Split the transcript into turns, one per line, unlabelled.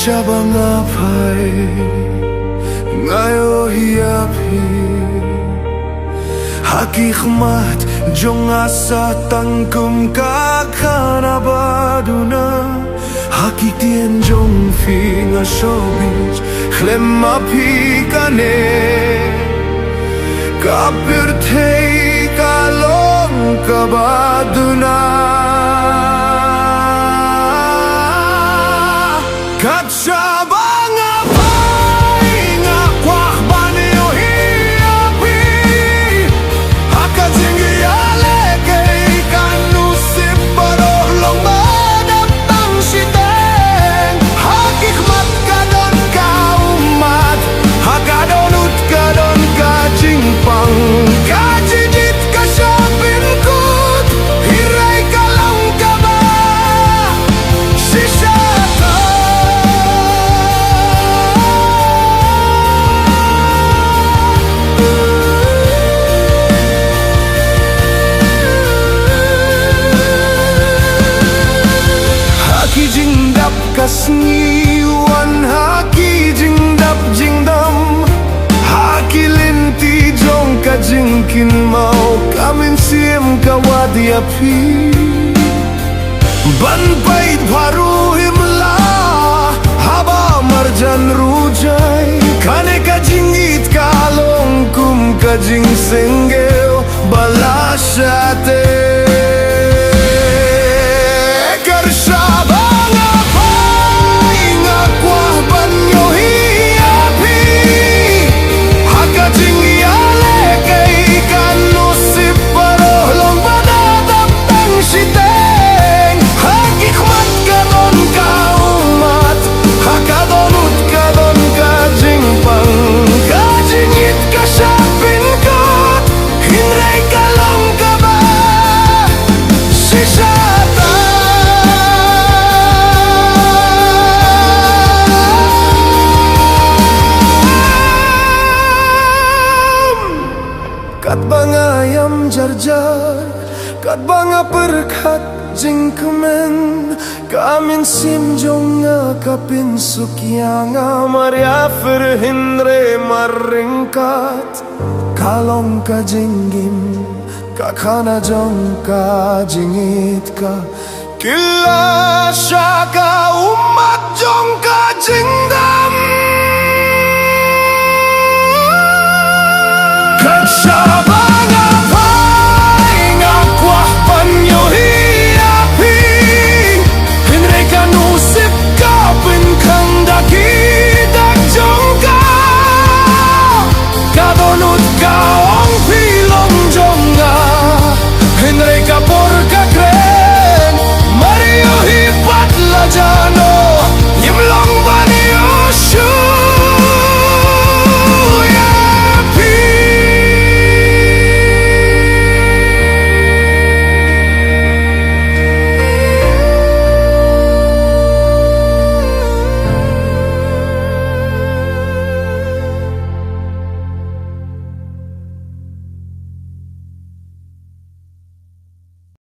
siya bangapay ngayo hiyapi hakikmat jong asa tangkum kakanabaduna hakikien jong fi nga showbiz klemapi kane kapirtei kalong kabaduna kasniwan haki jingdap jingdam haki linti jong ka jingkin mau kamin siem kawadi api ban pait baru himla haba marjan rujai kane ka jingit kalong kum ka jing senggeo balasate kat bangayam jarjar kat banga perkat jingkemen kamin sim jonga kapin sukyanga maria ferhindre maringkat kalong ka jinggim kakana jong ka jingit ka kila syaka umat jong ka jingdam